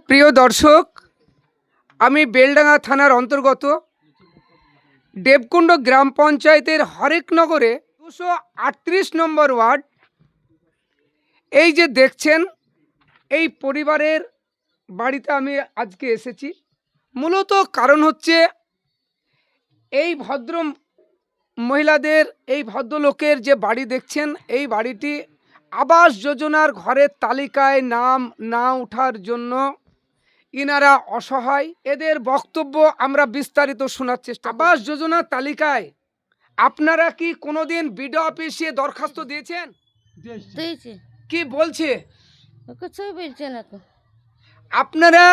প্রিয় দর্শক, আমি বেলডাঙ্গা থানার অন্তর্গত দেবকুণ্ড গ্রাম পঞ্চায়েতের হরেকনগরে 238 নম্বর ওয়ার্ড। এই যে দেখছেন, এই পরিবারের বাড়িতে আমি আজকে এসেছি। মূলত কারণ হচ্ছে এই ভদ্র মহিলাদের, এই ভদ্রলোকের যে বাড়ি দেখছেন, এই বাড়িটি আবাস যোজনার ঘরের তালিকায় নাম না ওঠার জন্য ইনারা অসহায়। এদের বক্তব্য আমরা বিস্তারিত শোনার চেষ্টা। আবাস যোজনার তালিকায় আপনারা কি কোনোদিন বিডিও অফিসে দরখাস্ত দিয়েছেন? দিয়েছি। কি বলছে? কিছুই বলছে না তো। আপনারা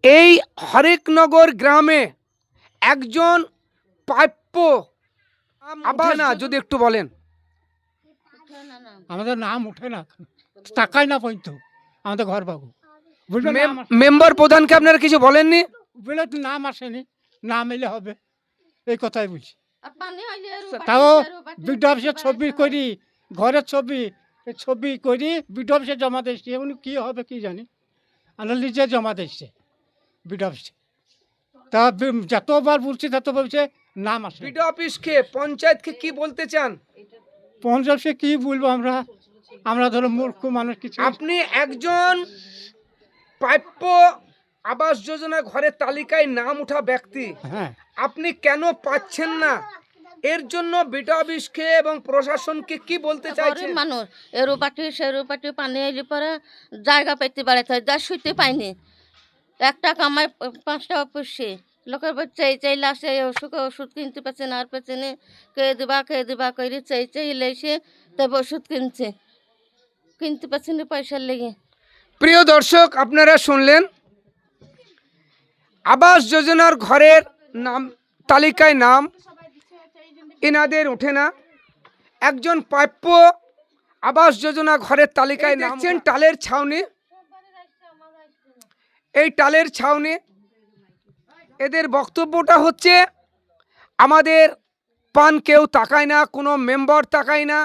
এই হরেকনগর গ্রামে একজন প্রাপ্য আবাস না, যদি একটু বলেন। আমাদের নাম উঠে না, টাকাই না পর্যন্ত আমাদের ঘর পাবো। মেম্বার প্রধানকে আপনারা কিছু বলেননি? বলে তো নাম আসেনি, নাম এলে হবে, এই কথাই বলছি। আর পানি হইলে তাও বিডিও অফিসের ছবি করি, ঘরের ছবি, এই ছবি করি বিডিও অফিসে জমা দিচ্ছি। এমনি কী হবে কি জানি, আমরা নিজে জমা দিচ্ছে বিডিও অফিসে। তা যতবার বলছি তত বলছে নাম আসে। বিডিও অফিসকে, পঞ্চায়েতকে কি বলতে চান? পঞ্চায়েতকে কি বলবো আমরা, আমরা ধরো মূর্খ মানুষ কিছু। আপনি একজন প্রাপ্য আবাস যোজনা ঘরের তালিকায় নাম ওঠা ব্যক্তি, হ্যাঁ, আপনি কেন পাচ্ছেন না? এর জন্য বিডিও অফিসকে এবং প্রশাসনকে কি বলতে চাইছেন? মানুষ এরো পাটি সেরো পাটি পানি হইলে পরে জায়গা পাইতে বেড়াতে হয়, যা শুইতে পাইনি। একটা কামাই 5 টাকা পুষছে, লোকের চাইলে আসে ওষুধ কিনতে পারছে না, আর পেছনে কে দিবা করে চাই লেসে তবে ওষুধ কিনতে পারছে না পয়সার লেগে। প্রিয় দর্শক, আপনারা শুনলেন, আবাস যোজনার ঘরের নাম তালিকায় নাম এনাদের ওঠে না। একজন প্রাপ্য আবাস যোজনা ঘরের তালিকায় নাম। দেখছেন টালের ছাউনি, এই টালের ছাউনি। এদের বক্তব্যটা হচ্ছে আমাদের পান কেউ তাকায় না, কোনো মেম্বার তাকায় না,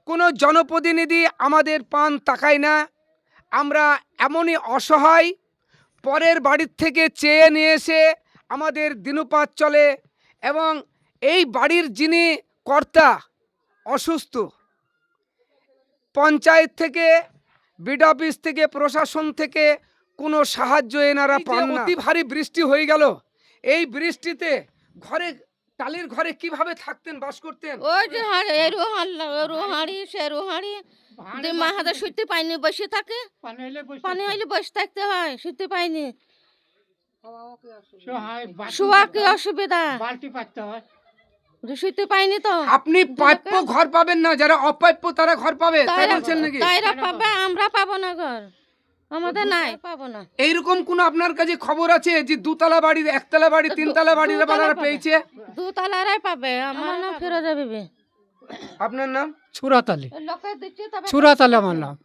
কোনো জনপ্রতিনিধি আমাদের পান তাকায় না। আমরা এমনই অসহায়, পরের বাড়ির থেকে চেয়ে নিয়ে এসে আমাদের দিনপাত চলে। এবং এই বাড়ির যিনি কর্তা অসুস্থ, পঞ্চায়েত থেকে, বিডিও অফিস থেকে, প্রশাসন থেকে কোনো সাহায্য এনারা পান না। অতি ভারী বৃষ্টি হয়ে গেল, এই বৃষ্টিতে ঘরে, টালির ঘরে কিভাবে থাকতেন, বাস করতেন? ওই যে এরো হাঁড়ি সেরো হাঁড়ি মা হাতে শুইতে পাইনি, বসে থাকে। পানি হইলে বসে থাকতে হয়, শুইতে পাইনি। শোয়া কি অসুবিধা, বালতি পাততে হয়, শুইতে পাইনি তো। আপনি প্রাপ্য ঘর পাবেন না, যারা অপ্রাপ্য তারা ঘর পাবে, তাই বলছেন নাকি? তাইরা পাবে, আমরা পাবো না ঘর, আমাদের নাই, পাবো না। এইরকম কোন আপনার কাছে খবর আছে যে দুতলা বাড়ি, একতলা বাড়ি, তিনতলা বাড়ির বালারা পেয়েছে? দুতলারাই পাবে। আমার নাম ফিরোজা বিবি। আপনার নাম? ছুরাতালি, লোকে দিচ্ছে তবে ছুরাতালি আমার নাম।